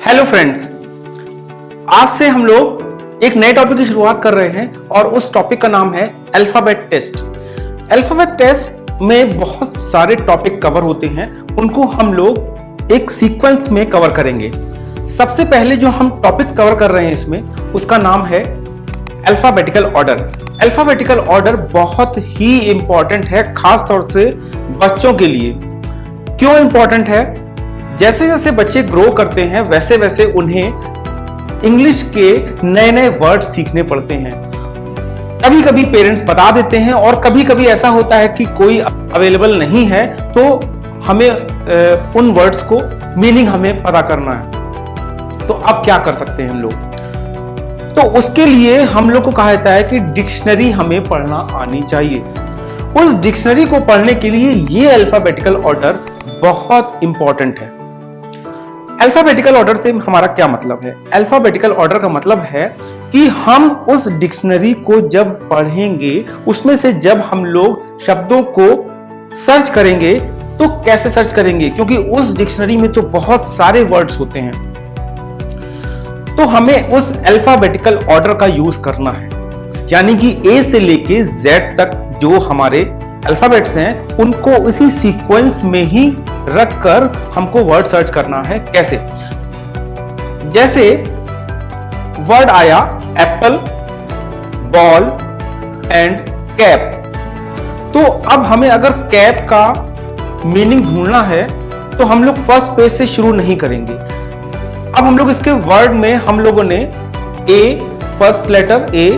Hello friends, आज से हम लोग एक नए टॉपिक की शुरुआत कर रहे हैं और उस टॉपिक का नाम है अल्फाबेट टेस्ट। अल्फाबेट टेस्ट में बहुत सारे टॉपिक कवर होते हैं, उनको हम लोग एक सीक्वेंस में कवर करेंगे। सबसे पहले जो हम टॉपिक कवर कर रहे हैं इसमें, उसका नाम है अल्फाबेटिकल ऑर्डर। अल्फाबेटिकल ऑर्डर बहुत ही इंपॉर्टेंट है, खास तौर से बच्चों के लिए। क्यों इंपॉर्टेंट है? जैसे जैसे बच्चे ग्रो करते हैं वैसे वैसे उन्हें इंग्लिश के नए नए वर्ड सीखने पड़ते हैं। कभी कभी पेरेंट्स बता देते हैं और कभी कभी ऐसा होता है कि कोई अवेलेबल नहीं है, तो हमें उन वर्ड्स को मीनिंग हमें पता करना है। तो अब क्या कर सकते हैं हम लोग? तो उसके लिए हम लोग को कहा जाता है कि डिक्शनरी हमें पढ़ना आनी चाहिए। उस डिक्शनरी को पढ़ने के लिए ये अल्फाबेटिकल ऑर्डर बहुत इंपॉर्टेंट है। अल्फाबेटिकल ऑर्डर से हमारा क्या मतलब है? अल्फाबेटिकल ऑर्डर का मतलब है कि हम उस डिक्शनरी को जब पढ़ेंगे, उसमें से जब हम लोग शब्दों को सर्च करेंगे तो कैसे सर्च करेंगे, क्योंकि उस डिक्शनरी में तो बहुत सारे वर्ड्स होते हैं। तो हमें उस अल्फाबेटिकल ऑर्डर का यूज करना है, यानी कि ए से लेके जेड तक जो हमारे अल्फाबेट्स हैं उनको इसी सीक्वेंस में ही रखकर हमको वर्ड सर्च करना है। कैसे? जैसे वर्ड आया एप्पल, बॉल एंड कैप, तो अब हमें अगर कैप का मीनिंग ढूंढना है तो हम लोग फर्स्ट पेज से शुरू नहीं करेंगे। अब हम लोग इसके वर्ड में हम लोगों ने A first letter A,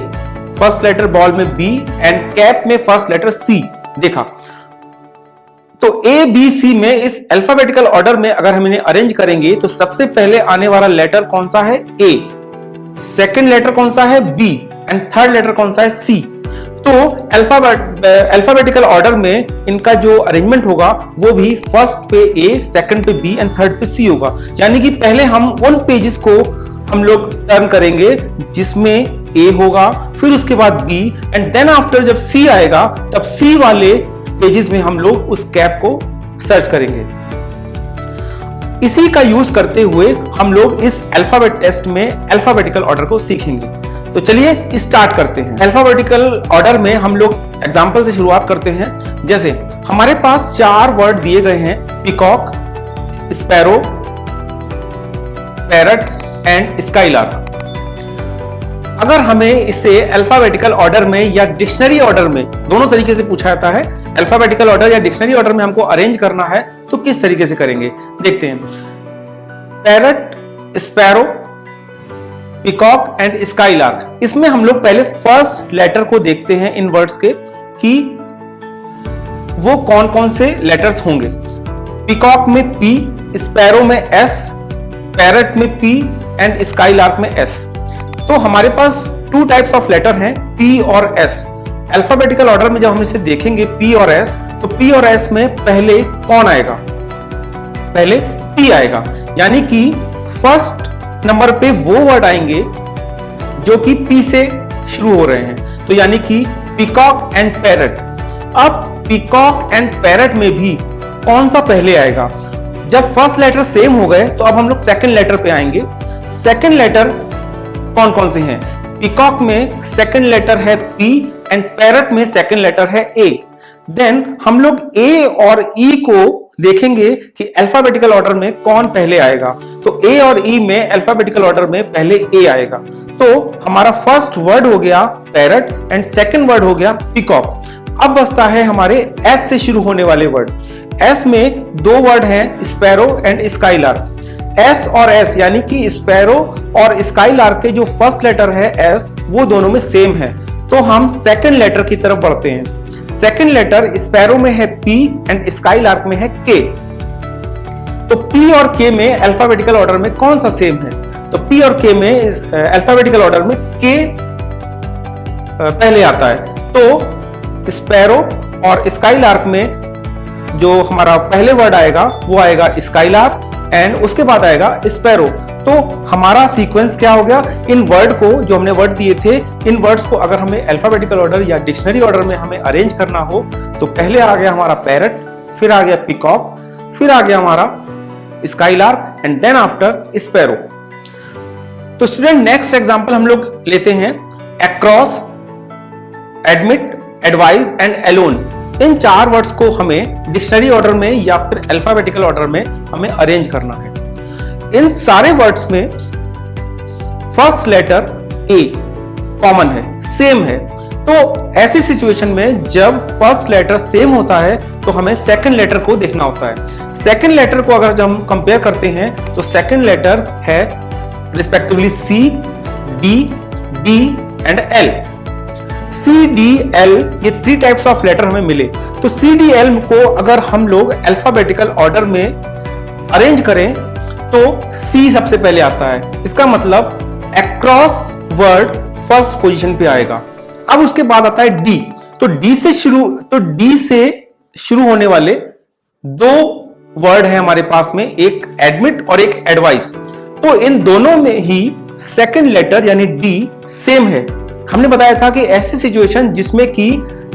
first letter ball में बी एंड कैप में फर्स्ट लेटर सी देखा। तो ए बी सी में इस अल्फाबेटिकल ऑर्डर में अगर हम इन्हें अरेंज करेंगे तो सबसे पहले आने वाला लेटर कौन सा है? ए। सेकंड लेटर कौन सा है? बी। एंड थर्ड लेटर कौन सा है? सी। तो अल्फाबेटिकल ऑर्डर में इनका जो अरेंजमेंट होगा वो भी फर्स्ट पे ए, सेकंड पे बी एंड थर्ड पे सी होगा। यानी कि पहले हम उन पेजेस को हम लोग टर्न करेंगे जिसमें ए होगा, फिर उसके बाद बी एंड देन आफ्टर जब सी आएगा तब सी वाले पेजेस में हम लोग उस कैप को सर्च करेंगे। इसी का यूज करते हुए हम लोग इस अल्फाबेट टेस्ट में अल्फाबेटिकल ऑर्डर को सीखेंगे। तो चलिए स्टार्ट करते हैं। अल्फाबेटिकल ऑर्डर में हम लोग एग्जांपल से शुरुआत करते हैं। जैसे हमारे पास 4 वर्ड दिए गए हैं, peacock, sparrow, parrot and skylark. अगर हमें इसे अल्फाबेटिकल ऑर्डर में या डिक्शनरी ऑर्डर में, दोनों तरीके से पूछा जाता है, अल्फाबेटिकल ऑर्डर या डिक्शनरी ऑर्डर में हमको अरेंज करना है तो किस तरीके से करेंगे देखते हैं। Parrot, sparrow, peacock and skylark, इसमें हम लोग पहले फर्स्ट लेटर को देखते हैं इन वर्ड्स के कि वो कौन कौन से लेटर्स होंगे। पीकॉक में पी, स्पैरो में एस, पैरट में पी एंड स्काईलार्क में एस। तो हमारे पास 2 टाइप्स ऑफ लेटर हैं, पी और एस। अल्फाबेटिकल ऑर्डर में जब हम इसे देखेंगे पी और एस, तो पी और एस में पहले कौन आएगा? पहले पी आएगा, यानी कि फर्स्ट नंबर पे वो वर्ड आएंगे जो कि पी से शुरू हो रहे हैं। तो यानी कि पीकॉक एंड पैरट। अब पीकॉक एंड पैरट में भी कौन सा पहले आएगा? जब फर्स्ट लेटर सेम हो गए तो अब हम लोग सेकंड लेटर पे आएंगे। सेकंड लेटर कौन कौन से हैं? पीकॉक में सेकंड लेटर है पी एंड पैरट में सेकंड लेटर है ए। देन हम लोग ए और ई को देखेंगे कि अल्फाबेटिकल ऑर्डर में कौन पहले आएगा। तो ए और ई में अल्फाबेटिकल ऑर्डर में पहले ए आएगा। तो हमारा फर्स्ट वर्ड हो गया पैरट एंड सेकंड वर्ड हो गया पीकॉक। अब बचता है हमारे एस से शुरू होने वाले वर्ड। एस में 2 वर्ड हैं, स्पैरो एंड स्काईलार्क। एस और एस यानी कि स्पैरो और स्काईलार्क के जो फर्स्ट लेटर है एस, वो दोनों में सेम है। तो हम सेकंड लेटर की तरफ बढ़ते हैं। सेकंड लेटर स्पैरो में है पी एंड स्काईलार्क में है के। तो पी और के में अल्फाबेटिकल ऑर्डर में कौन सा सेम है? तो पी और के में अल्फाबेटिकल ऑर्डर में के पहले आता है। तो स्पैरो और स्काईलार्क में जो हमारा पहले वर्ड आएगा वो आएगा स्काईलार्क एंड उसके बाद आएगा स्पैरो। तो हमारा सीक्वेंस क्या हो गया? इन वर्ड को, जो हमने वर्ड दिए थे, इन वर्ड्स को अगर हमें अल्फाबेटिकल ऑर्डर या डिक्शनरी ऑर्डर में हमें अरेंज करना हो तो पहले आ गया हमारा पैरट, फिर आ गया पीकॉक, फिर आ गया हमारा skylark and then after sparrow. तो स्टूडेंट नेक्स्ट एग्जांपल हम लोग लेते हैं across, admit, advice and alone. इन 4 वर्ड्स को हमें डिक्शनरी ऑर्डर में या फिर अल्फाबेटिकल ऑर्डर में हमें अरेंज करना है। इन सारे वर्ड्स में फर्स्ट लेटर ए कॉमन है, सेम है। तो ऐसी सिचुएशन में जब फर्स्ट लेटर सेम होता है तो हमें सेकंड लेटर को देखना होता है। सेकंड लेटर को अगर हम कंपेयर करते हैं तो सेकंड लेटर है respectively C, D, D and L. C, D, L ये 3 टाइप्स ऑफ लेटर हमें मिले। तो सी, डी, एल को अगर हम लोग अल्फाबेटिकल ऑर्डर में अरेंज करें तो सी सबसे पहले आता है। इसका मतलब अक्रॉस वर्ड फर्स्ट पोजीशन पे आएगा। अब उसके बाद आता है डी। तो डी से शुरू होने वाले 2 वर्ड है हमारे पास में, एक एडमिट और एक एडवाइस। तो इन दोनों में ही सेकंड लेटर यानी डी सेम है। हमने बताया था कि ऐसी सिचुएशन जिसमें कि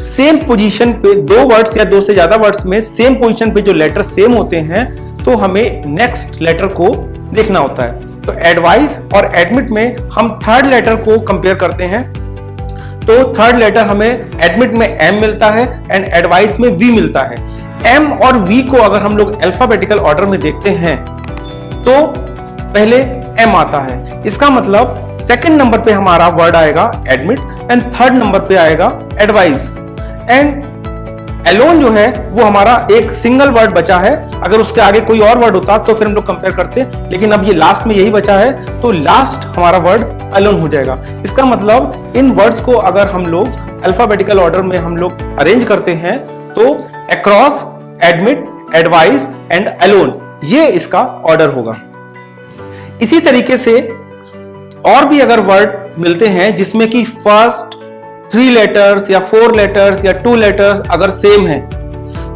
सेम पोजीशन पे 2 वर्ड्स या 2 से ज्यादा वर्ड्स में सेम पोजीशन पे जो लेटर सेम होते हैं तो हमें नेक्स्ट लेटर को देखना होता है। तो एडवाइस और एडमिट में हम थर्ड लेटर को कंपेयर करते हैं। तो थर्ड लेटर हमें एडमिट में एम मिलता है एंड एडवाइस में वी मिलता है। एम और वी को अगर हम लोग अल्फाबेटिकल ऑर्डर में देखते हैं तो पहले एम आता है। इसका मतलब सेकंड नंबर पे हमारा वर्ड आएगा एडमिट एंड थर्ड नंबर पे आएगा एडवाइस। एंड अलोन जो है वो हमारा एक सिंगल वर्ड बचा है। अगर उसके आगे कोई और वर्ड होता तो फिर हम लोग कंपेयर करते, लेकिन अब ये लास्ट में यही बचा है तो लास्ट हमारा वर्ड अलोन हो जाएगा। इसका मतलब इन वर्ड्स को अगर हम लोग अल्फाबेटिकल ऑर्डर में हम लोग अरेंज करते हैं तो across, admit, advice and alone ये इसका ऑर्डर होगा। इसी तरीके से और भी अगर वर्ड मिलते हैं जिसमें कि फर्स्ट 3 लेटर्स या 4 लेटर्स या 2 लेटर्स अगर सेम है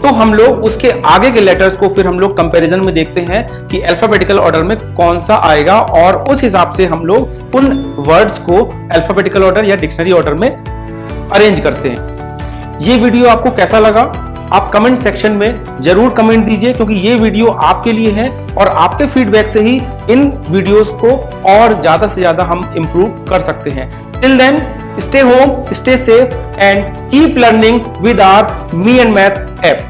तो हम लोग उसके आगे के लेटर्स को फिर हम लोग कंपैरिजन में देखते हैं कि अल्फाबेटिकल ऑर्डर में कौन सा आएगा और उस हिसाब से हम लोग उन वर्ड्स को अल्फाबेटिकल ऑर्डर या डिक्शनरी ऑर्डर में अरेंज करते हैं। ये वीडियो आपको कैसा लगा आप कमेंट सेक्शन में जरूर कमेंट दीजिए, क्योंकि ये वीडियो आपके लिए है और आपके फीडबैक से ही इन वीडियोस को और ज्यादा से ज्यादा हम इंप्रूव कर सकते हैं। Till then stay home, stay safe and keep learning with our Me and Math app.